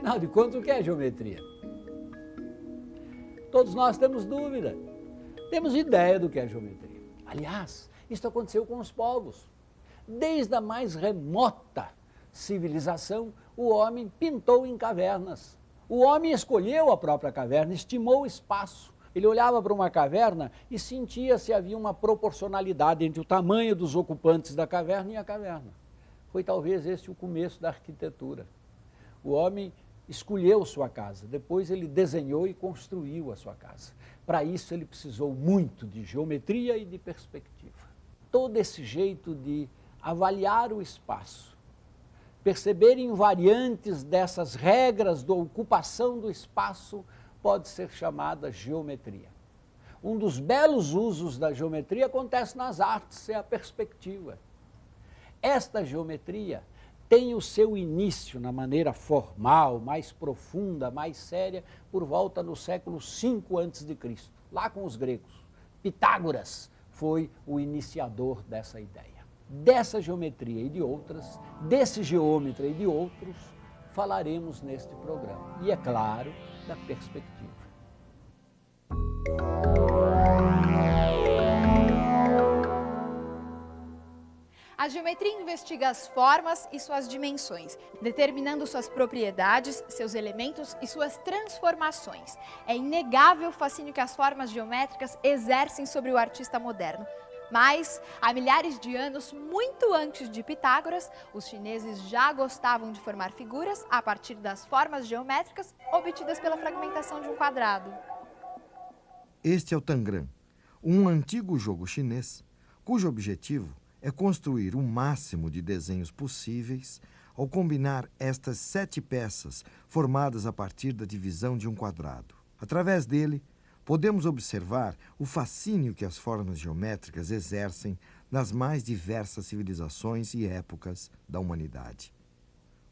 Afinal de contas, o que é geometria? Todos nós temos dúvida, temos ideia do que é geometria. Aliás, isso aconteceu com os povos. Desde a mais remota civilização, o homem pintou em cavernas. O homem escolheu a própria caverna, estimou o espaço. Ele olhava para uma caverna e sentia se havia uma proporcionalidade entre o tamanho dos ocupantes da caverna e a caverna. Foi talvez esse o começo da arquitetura. O homem escolheu sua casa, depois ele desenhou e construiu a sua casa. Para isso ele precisou muito de geometria e de perspectiva. Todo esse jeito de avaliar o espaço, perceber invariantes dessas regras da ocupação do espaço pode ser chamada geometria. Um dos belos usos da geometria acontece nas artes, é a perspectiva. Esta geometria tem o seu início na maneira formal, mais profunda, mais séria, por volta no século V a.C., lá com os gregos. Pitágoras foi o iniciador dessa ideia. Dessa geometria e de outras, desse geômetra e de outros, falaremos neste programa. E, é claro, da perspectiva. A geometria investiga as formas e suas dimensões, determinando suas propriedades, seus elementos e suas transformações. É inegável o fascínio que as formas geométricas exercem sobre o artista moderno. Mas, há milhares de anos, muito antes de Pitágoras, os chineses já gostavam de formar figuras a partir das formas geométricas obtidas pela fragmentação de um quadrado. Este é o Tangram, um antigo jogo chinês, cujo objetivo é construir o máximo de desenhos possíveis ao combinar estas 7 peças formadas a partir da divisão de um quadrado. Através dele, podemos observar o fascínio que as formas geométricas exercem nas mais diversas civilizações e épocas da humanidade.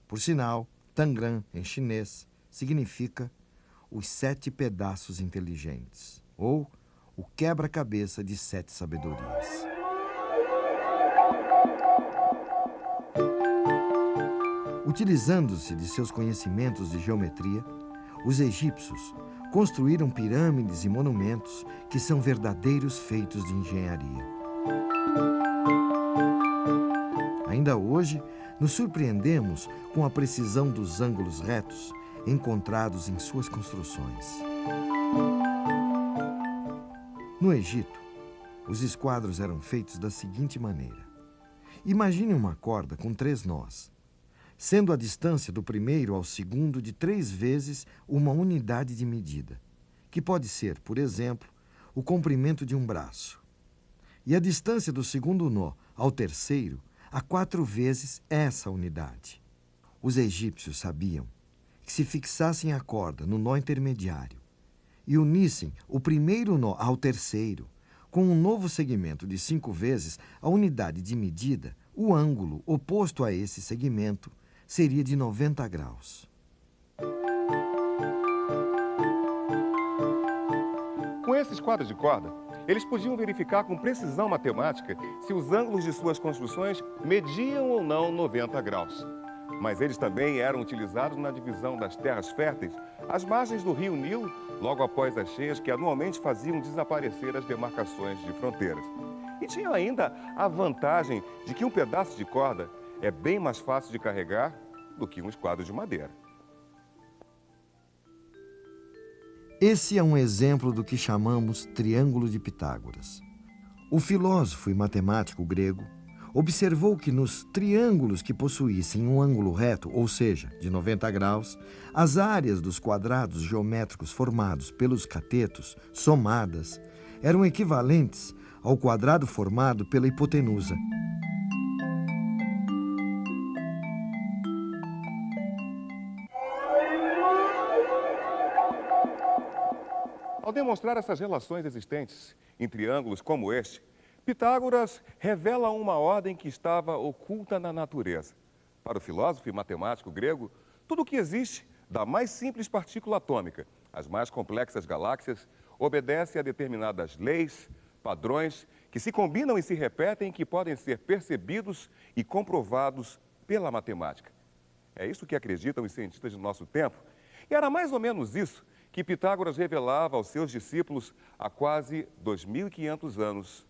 Por sinal, Tangram, em chinês, significa os 7 pedaços inteligentes, ou o quebra-cabeça de 7 sabedorias. Utilizando-se de seus conhecimentos de geometria, os egípcios construíram pirâmides e monumentos que são verdadeiros feitos de engenharia. Ainda hoje, nos surpreendemos com a precisão dos ângulos retos encontrados em suas construções. No Egito, os esquadros eram feitos da seguinte maneira. Imagine uma corda com 3 nós, sendo a distância do primeiro ao segundo de 3 vezes uma unidade de medida, que pode ser, por exemplo, o comprimento de um braço. E a distância do segundo nó ao terceiro a 4 vezes essa unidade. Os egípcios sabiam que se fixassem a corda no nó intermediário e unissem o primeiro nó ao terceiro, com um novo segmento de 5 vezes a unidade de medida, o ângulo oposto a esse segmento seria de 90 graus. Com esses quadros de corda, eles podiam verificar com precisão matemática se os ângulos de suas construções mediam ou não 90 graus. Mas eles também eram utilizados na divisão das terras férteis às margens do rio Nilo, logo após as cheias que anualmente faziam desaparecer as demarcações de fronteiras. E tinham ainda a vantagem de que um pedaço de corda é bem mais fácil de carregar do que um esquadro de madeira. Esse é um exemplo do que chamamos Triângulo de Pitágoras. O filósofo e matemático grego observou que nos triângulos que possuíssem um ângulo reto, ou seja, de 90 graus, as áreas dos quadrados geométricos formados pelos catetos, somadas, eram equivalentes ao quadrado formado pela hipotenusa. Ao demonstrar essas relações existentes em triângulos como este, Pitágoras revela uma ordem que estava oculta na natureza. Para o filósofo e matemático grego, tudo o que existe, da mais simples partícula atômica às mais complexas galáxias, obedece a determinadas leis, padrões, que se combinam e se repetem e que podem ser percebidos e comprovados pela matemática. É isso que acreditam os cientistas do nosso tempo. E era mais ou menos isso que Pitágoras revelava aos seus discípulos há quase 2.500 anos,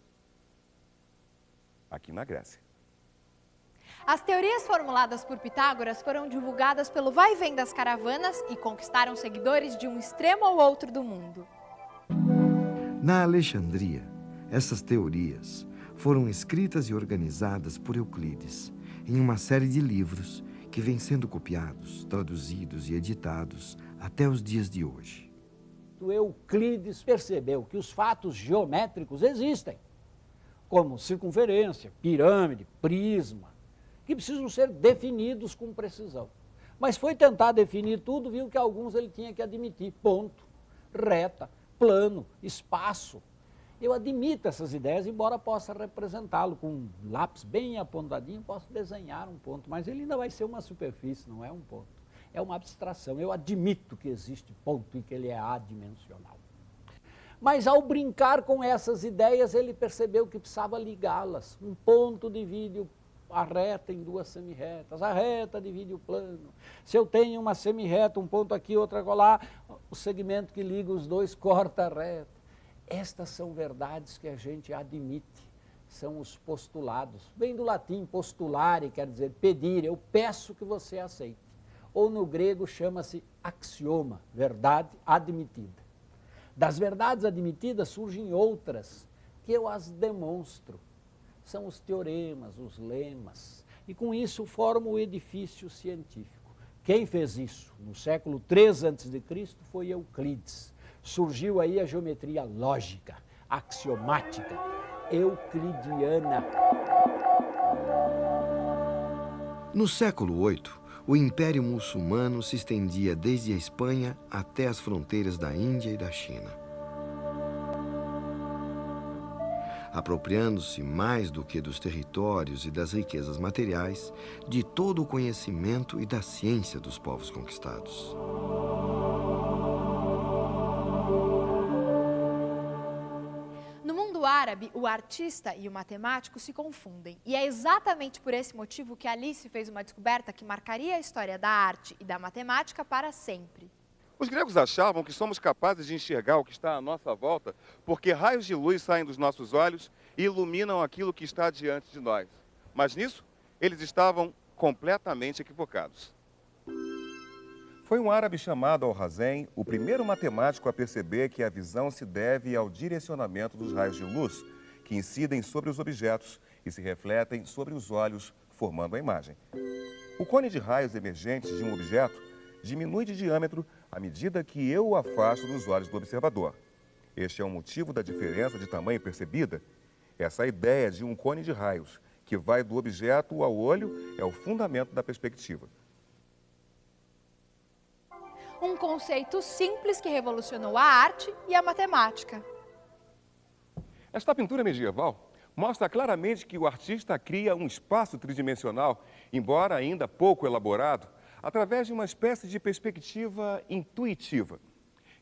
aqui na Grécia. As teorias formuladas por Pitágoras foram divulgadas pelo vai e vem das caravanas e conquistaram seguidores de um extremo ao outro do mundo. Na Alexandria, essas teorias foram escritas e organizadas por Euclides em uma série de livros que vêm sendo copiados, traduzidos e editados até os dias de hoje. Euclides percebeu que os fatos geométricos existem, como circunferência, pirâmide, prisma, que precisam ser definidos com precisão. Mas foi tentar definir tudo, viu que alguns ele tinha que admitir: ponto, reta, plano, espaço. Eu admito essas ideias, embora possa representá-lo com um lápis bem apontadinho, posso desenhar um ponto, mas ele ainda vai ser uma superfície, não é um ponto. É uma abstração. Eu admito que existe ponto e que ele é adimensional. Mas ao brincar com essas ideias, ele percebeu que precisava ligá-las. Um ponto divide a reta em duas semirretas, a reta divide o plano. Se eu tenho uma semirreta, um ponto aqui, outra lá, o segmento que liga os dois corta a reta. Estas são verdades que a gente admite, são os postulados. Vem do latim postulare, quer dizer pedir, eu peço que você aceite. Ou no grego chama-se axioma, verdade admitida. Das verdades admitidas surgem outras, que eu as demonstro. São os teoremas, os lemas, e com isso formo o edifício científico. Quem fez isso no século III a.C. foi Euclides. Surgiu aí a geometria lógica, axiomática, euclidiana. No século VIII, o Império Muçulmano se estendia desde a Espanha até as fronteiras da Índia e da China. Apropriando-se mais do que dos territórios e das riquezas materiais, de todo o conhecimento e da ciência dos povos conquistados. No mundo árabe, o artista e o matemático se confundem. E é exatamente por esse motivo que Alice fez uma descoberta que marcaria a história da arte e da matemática para sempre. Os gregos achavam que somos capazes de enxergar o que está à nossa volta porque raios de luz saem dos nossos olhos e iluminam aquilo que está diante de nós. Mas nisso, eles estavam completamente equivocados. Foi um árabe chamado Alhazen o primeiro matemático a perceber que a visão se deve ao direcionamento dos raios de luz que incidem sobre os objetos e se refletem sobre os olhos, formando a imagem. O cone de raios emergentes de um objeto diminui de diâmetro à medida que eu o afasto dos olhos do observador. Este é o motivo da diferença de tamanho percebida. Essa ideia de um cone de raios que vai do objeto ao olho é o fundamento da perspectiva. Um conceito simples que revolucionou a arte e a matemática. Esta pintura medieval mostra claramente que o artista cria um espaço tridimensional, embora ainda pouco elaborado, através de uma espécie de perspectiva intuitiva.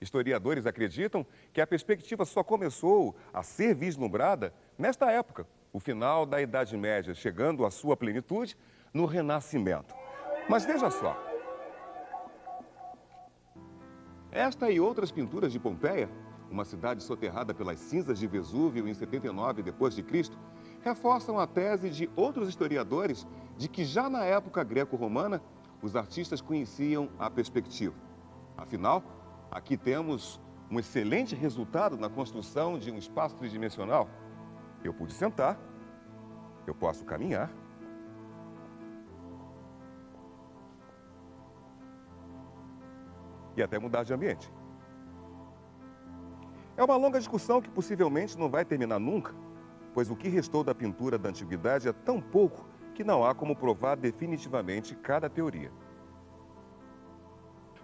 Historiadores acreditam que a perspectiva só começou a ser vislumbrada nesta época, o final da Idade Média, chegando à sua plenitude no Renascimento. Mas veja só, esta e outras pinturas de Pompeia, uma cidade soterrada pelas cinzas de Vesúvio em 79 d.C., reforçam a tese de outros historiadores de que já na época greco-romana os artistas conheciam a perspectiva. Afinal, aqui temos um excelente resultado na construção de um espaço tridimensional. Eu pude sentar, eu posso caminhar, e até mudar de ambiente. É uma longa discussão que possivelmente não vai terminar nunca, pois o que restou da pintura da antiguidade é tão pouco que não há como provar definitivamente cada teoria.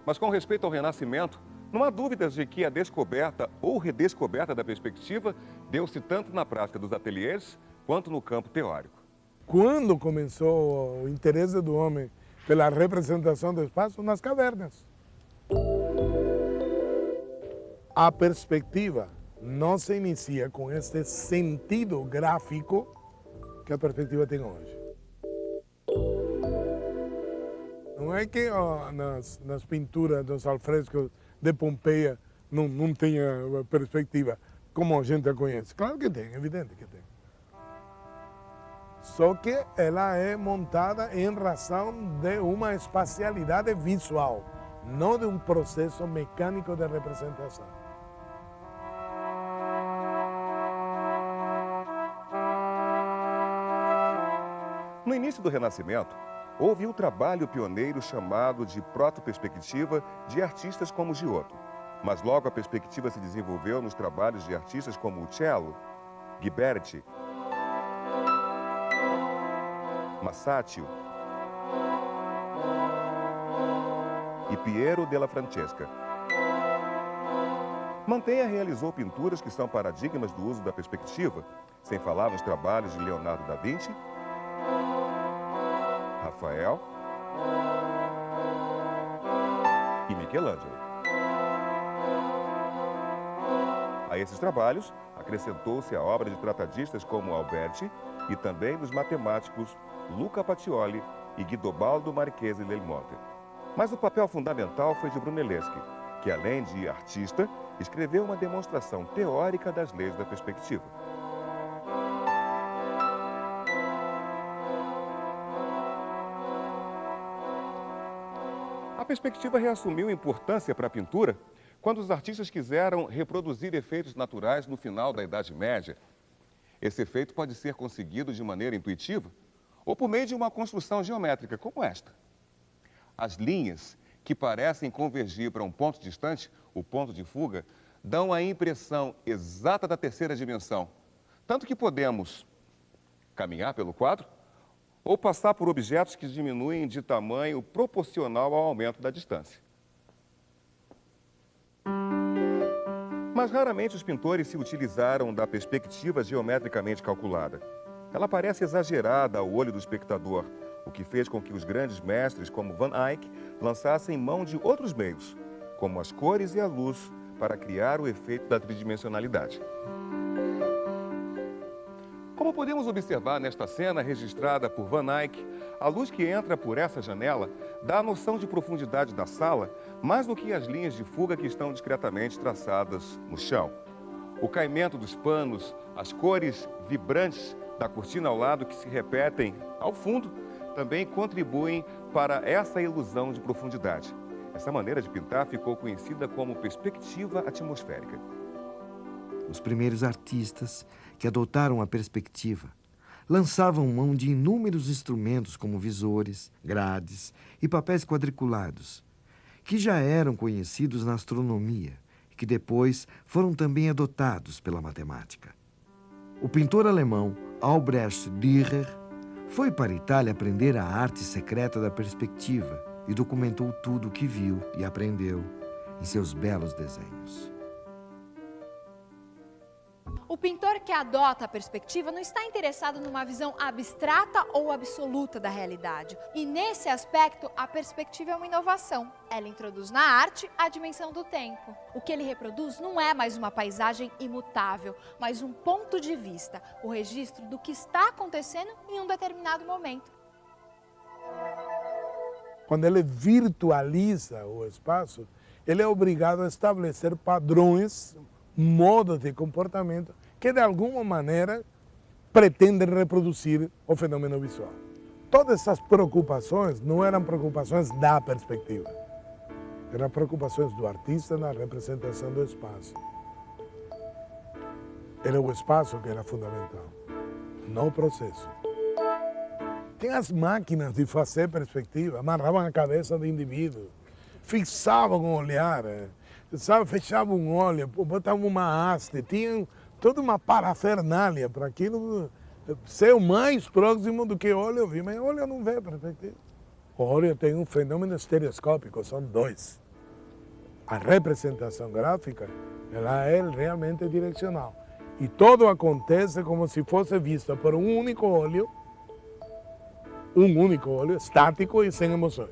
Mas com respeito ao Renascimento, não há dúvidas de que a descoberta ou redescoberta da perspectiva deu-se tanto na prática dos ateliês quanto no campo teórico. Quando começou o interesse do homem pela representação do espaço? Nas cavernas. A perspectiva não se inicia com este sentido gráfico que a perspectiva tem hoje. Não é que nas pinturas dos alfrescos de Pompeia não tenha perspectiva, como a gente a conhece. Claro que tem, evidente que tem. Só que ela é montada em razão de uma espacialidade visual, não de um processo mecânico de representação. No início do Renascimento, houve um trabalho pioneiro chamado de protoperspectiva de artistas como Giotto. Mas logo a perspectiva se desenvolveu nos trabalhos de artistas como Uccello, Ghiberti, Masaccio e Piero della Francesca. Mantegna realizou pinturas que são paradigmas do uso da perspectiva, sem falar nos trabalhos de Leonardo da Vinci, Rafael e Michelangelo. A esses trabalhos, acrescentou-se a obra de tratadistas como Alberti e também dos matemáticos Luca Pacioli e Guidobaldo Marchese del Monte. Mas o papel fundamental foi de Brunelleschi, que além de artista, escreveu uma demonstração teórica das leis da perspectiva. A perspectiva reassumiu importância para a pintura quando os artistas quiseram reproduzir efeitos naturais no final da Idade Média. Esse efeito pode ser conseguido de maneira intuitiva ou por meio de uma construção geométrica como esta. As linhas que parecem convergir para um ponto distante, o ponto de fuga, dão a impressão exata da terceira dimensão. Tanto que podemos caminhar pelo quadro ou passar por objetos que diminuem de tamanho proporcional ao aumento da distância. Mas raramente os pintores se utilizaram da perspectiva geometricamente calculada. Ela parece exagerada ao olho do espectador, o que fez com que os grandes mestres, como Van Eyck, lançassem mão de outros meios, como as cores e a luz, para criar o efeito da tridimensionalidade. Como podemos observar nesta cena registrada por Van Eyck, a luz que entra por essa janela dá a noção de profundidade da sala mais do que as linhas de fuga que estão discretamente traçadas no chão. O caimento dos panos, as cores vibrantes da cortina ao lado que se repetem ao fundo, também contribuem para essa ilusão de profundidade. Essa maneira de pintar ficou conhecida como perspectiva atmosférica. Os primeiros artistas que adotaram a perspectiva lançavam mão de inúmeros instrumentos como visores, grades e papéis quadriculados, que já eram conhecidos na astronomia e que depois foram também adotados pela matemática. O pintor alemão Albrecht Dürer foi para a Itália aprender a arte secreta da perspectiva e documentou tudo o que viu e aprendeu em seus belos desenhos. O pintor que adota a perspectiva não está interessado numa visão abstrata ou absoluta da realidade. E nesse aspecto, a perspectiva é uma inovação. Ela introduz na arte a dimensão do tempo. O que ele reproduz não é mais uma paisagem imutável, mas um ponto de vista, o registro do que está acontecendo em um determinado momento. Quando ele virtualiza o espaço, ele é obrigado a estabelecer padrões, modos de comportamento que de alguma maneira pretendem reproduzir o fenômeno visual. Todas essas preocupações não eram preocupações da perspectiva, eram preocupações do artista na representação do espaço. Era o espaço que era fundamental, não o processo. Tem as máquinas de fazer perspectiva, amarravam a cabeça do indivíduo, fixavam o olhar, sabe, fechavam um olho, botavam uma haste, tinham toda uma parafernália para aquilo ser o mais próximo do que o olho vê, mas o olho não vê perspectiva. O olho tem um fenômeno estereoscópico, são dois. A representação gráfica, ela é realmente direcional. E tudo acontece como se fosse visto por um único olho estático e sem emoções.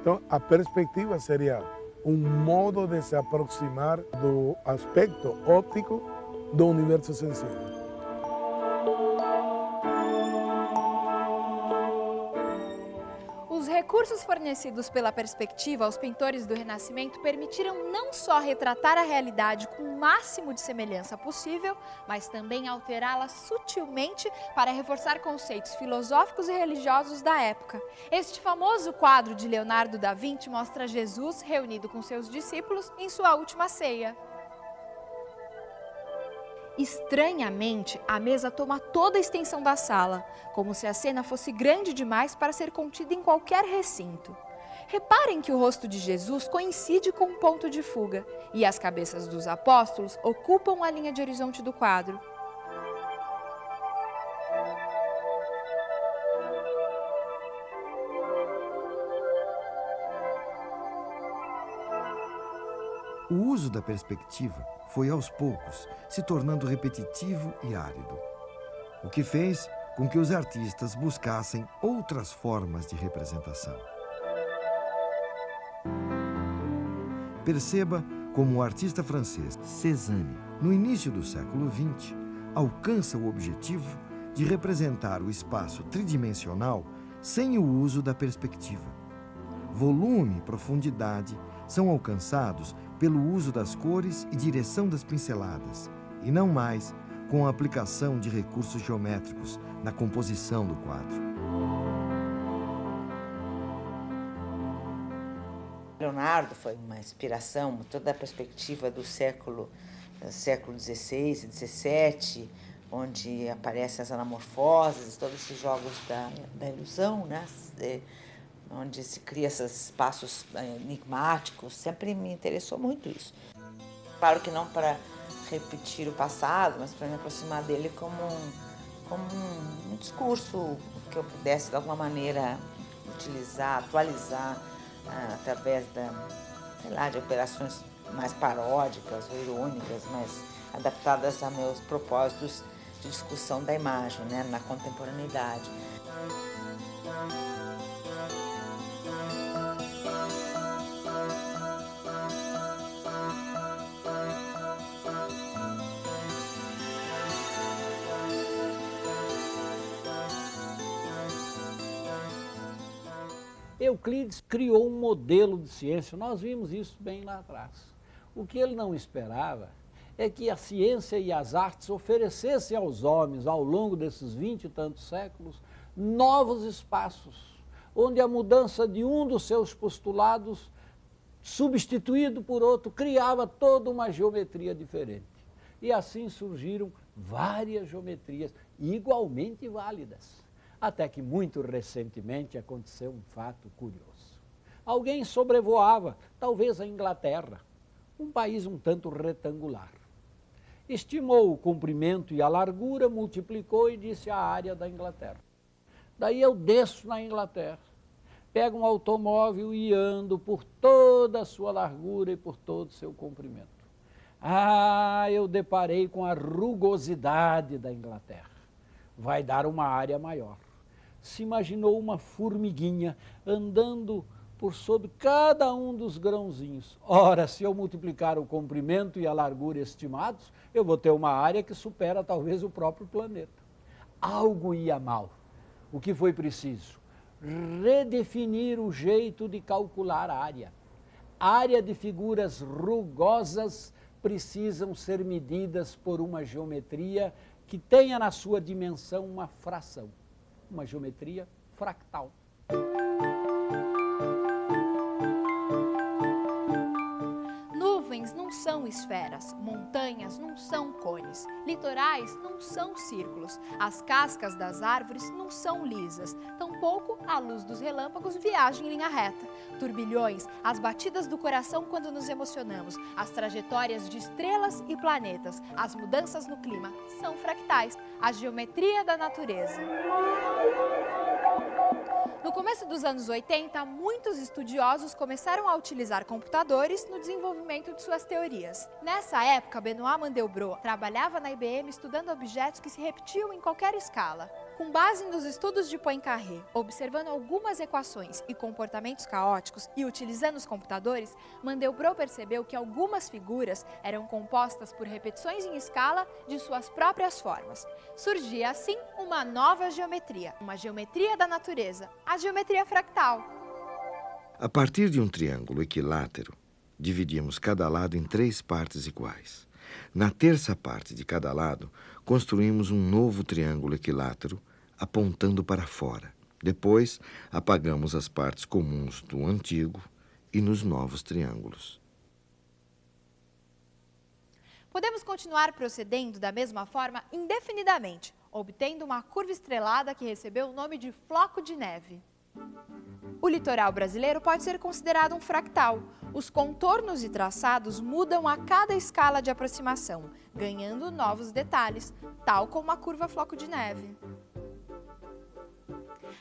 Então, a perspectiva seria um modo de se aproximar do aspecto óptico do universo sensível. recursos fornecidos pela perspectiva aos pintores do Renascimento permitiram não só retratar a realidade com o máximo de semelhança possível, mas também alterá-la sutilmente para reforçar conceitos filosóficos e religiosos da época. Este famoso quadro de Leonardo da Vinci mostra Jesus reunido com seus discípulos em sua última ceia. Estranhamente, a mesa toma toda a extensão da sala, como se a cena fosse grande demais para ser contida em qualquer recinto. Reparem que o rosto de Jesus coincide com o ponto de fuga, e as cabeças dos apóstolos ocupam a linha de horizonte do quadro. O uso da perspectiva foi aos poucos se tornando repetitivo e árido, o que fez com que os artistas buscassem outras formas de representação. Perceba como o artista francês Cézanne, no início do século XX, alcança o objetivo de representar o espaço tridimensional sem o uso da perspectiva. Volume e profundidade são alcançados pelo uso das cores e direção das pinceladas, e não mais com a aplicação de recursos geométricos na composição do quadro. Leonardo foi uma inspiração, toda a perspectiva do século XVI e XVII, onde aparecem as anamorfoses, todos esses jogos da ilusão, né? Onde se cria esses espaços enigmáticos, sempre me interessou muito isso. Claro que não para repetir o passado, mas para me aproximar dele como um discurso que eu pudesse, de alguma maneira, utilizar, atualizar, através de operações mais paródicas ou irônicas, mais adaptadas a meus propósitos de discussão da imagem, né, na contemporaneidade. Euclides criou um modelo de ciência, nós vimos isso bem lá atrás. O que ele não esperava é que a ciência e as artes oferecessem aos homens, ao longo desses 20 e tantos séculos, novos espaços, onde a mudança de um dos seus postulados, substituído por outro, criava toda uma geometria diferente. E assim surgiram várias geometrias igualmente válidas. Até que muito recentemente aconteceu um fato curioso. Alguém sobrevoava, talvez a Inglaterra, um país um tanto retangular. Estimou o comprimento e a largura, multiplicou e disse a área da Inglaterra. Daí eu desço na Inglaterra, pego um automóvel e ando por toda a sua largura e por todo o seu comprimento. Eu deparei com a rugosidade da Inglaterra. Vai dar uma área maior. Se imaginou uma formiguinha andando por sobre cada um dos grãozinhos. Ora, se eu multiplicar o comprimento e a largura estimados, eu vou ter uma área que supera talvez o próprio planeta. Algo ia mal. O que foi preciso? Redefinir o jeito de calcular a área. Área de figuras rugosas precisam ser medidas por uma geometria que tenha na sua dimensão uma fração, uma geometria fractal. Nuvens não são esferas, montanhas não são cones, litorais não são círculos, as cascas das árvores não são lisas, tampouco a luz dos relâmpagos viaja em linha reta. Turbilhões, as batidas do coração quando nos emocionamos, as trajetórias de estrelas e planetas, as mudanças no clima são fractais, a geometria da natureza. No começo dos anos 80, muitos estudiosos começaram a utilizar computadores no desenvolvimento de suas teorias. Nessa época, Benoît Mandelbrot trabalhava na IBM estudando objetos que se repetiam em qualquer escala. Com base nos estudos de Poincaré, observando algumas equações e comportamentos caóticos e utilizando os computadores, Mandelbrot percebeu que algumas figuras eram compostas por repetições em escala de suas próprias formas. Surgia assim uma nova geometria, uma geometria da natureza, a geometria fractal. A partir de um triângulo equilátero, dividimos cada lado em 3 partes iguais. Na terça parte de cada lado, construímos um novo triângulo equilátero, apontando para fora. Depois, apagamos as partes comuns do antigo e nos novos triângulos. Podemos continuar procedendo da mesma forma indefinidamente, obtendo uma curva estrelada que recebeu o nome de floco de neve. O litoral brasileiro pode ser considerado um fractal. Os contornos e traçados mudam a cada escala de aproximação, ganhando novos detalhes, tal como a curva floco de neve.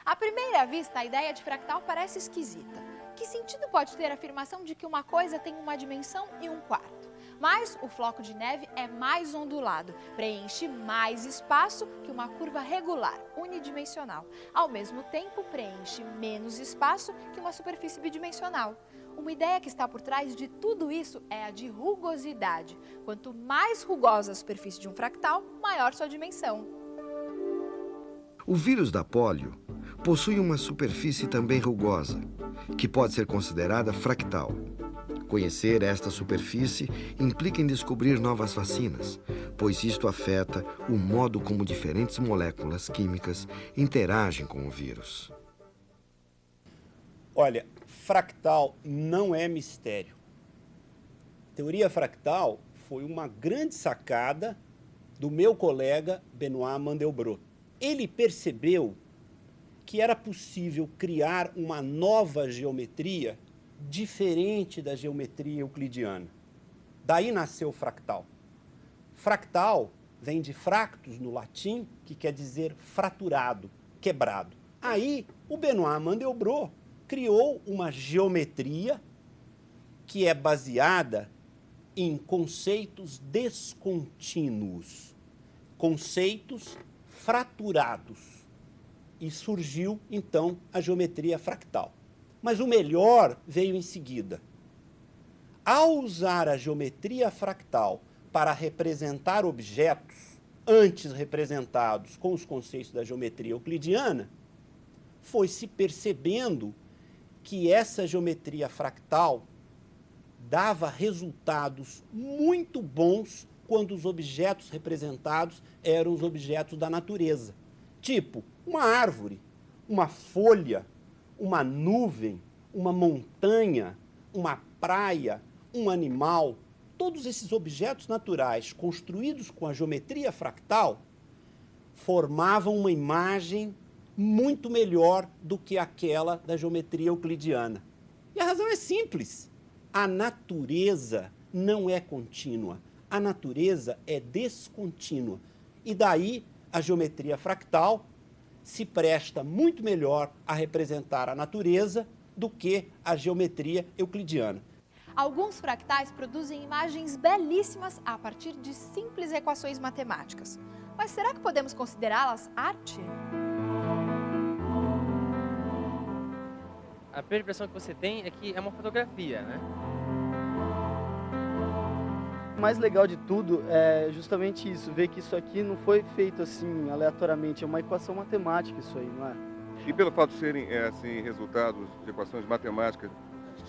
À primeira vista, a ideia de fractal parece esquisita. Que sentido pode ter a afirmação de que uma coisa tem uma dimensão e um quarto? Mas o floco de neve é mais ondulado, preenche mais espaço que uma curva regular, unidimensional. Ao mesmo tempo, preenche menos espaço que uma superfície bidimensional. Uma ideia que está por trás de tudo isso é a de rugosidade. Quanto mais rugosa a superfície de um fractal, maior sua dimensão. O vírus da polio possui uma superfície também rugosa, que pode ser considerada fractal. Conhecer esta superfície implica em descobrir novas vacinas, pois isto afeta o modo como diferentes moléculas químicas interagem com o vírus. Olha, fractal não é mistério. A teoria fractal foi uma grande sacada do meu colega Benoit Mandelbrot. Ele percebeu que era possível criar uma nova geometria diferente da geometria euclidiana. Daí nasceu o fractal. Fractal vem de fractus no latim, que quer dizer fraturado, quebrado. Aí o Benoit Mandelbrot criou uma geometria que é baseada em conceitos descontínuos, conceitos fraturados. E surgiu, então, a geometria fractal. Mas o melhor veio em seguida. Ao usar a geometria fractal para representar objetos antes representados com os conceitos da geometria euclidiana, foi se percebendo que essa geometria fractal dava resultados muito bons quando os objetos representados eram os objetos da natureza. Tipo, uma árvore, uma folha, uma nuvem, uma montanha, uma praia, um animal. Todos esses objetos naturais construídos com a geometria fractal formavam uma imagem muito melhor do que aquela da geometria euclidiana. E a razão é simples. A natureza não é contínua. A natureza é descontínua. E daí a geometria fractal se presta muito melhor a representar a natureza do que a geometria euclidiana. Alguns fractais produzem imagens belíssimas a partir de simples equações matemáticas. Mas será que podemos considerá-las arte? A primeira impressão que você tem é que é uma fotografia, né? O mais legal de tudo é justamente isso, ver que isso aqui não foi feito assim aleatoriamente, é uma equação matemática isso aí, não é? E pelo fato de serem assim, resultados de equações matemáticas,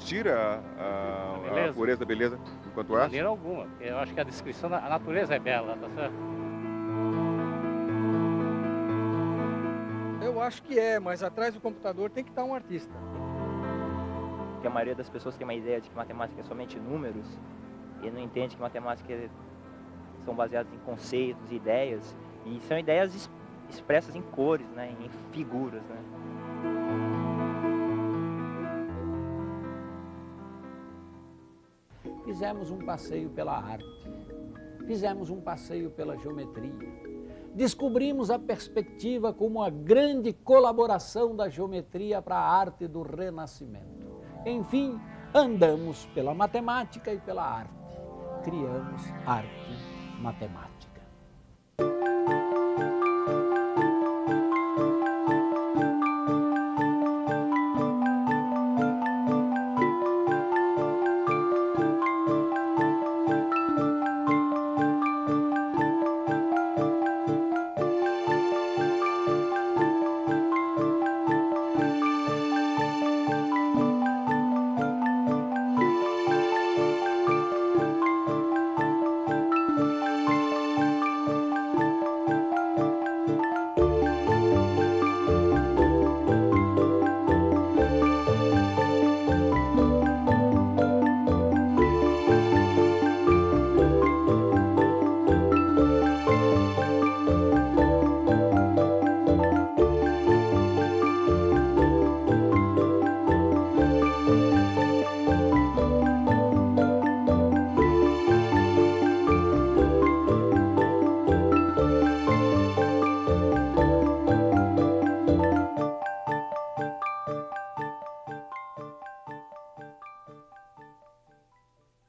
tira a pureza da beleza enquanto arte? De maneira alguma, eu acho que a descrição da natureza é bela, tá certo? Eu acho que é, mas atrás do computador tem que estar um artista. Porque a maioria das pessoas tem uma ideia de que matemática é somente números e não entende que matemática são baseadas em conceitos, ideias, e são ideias expressas em cores, né, em figuras, né. Fizemos um passeio pela arte, fizemos um passeio pela geometria, descobrimos a perspectiva como a grande colaboração da geometria para a arte do Renascimento. Enfim, andamos pela matemática e pela arte. Criamos arte matemática.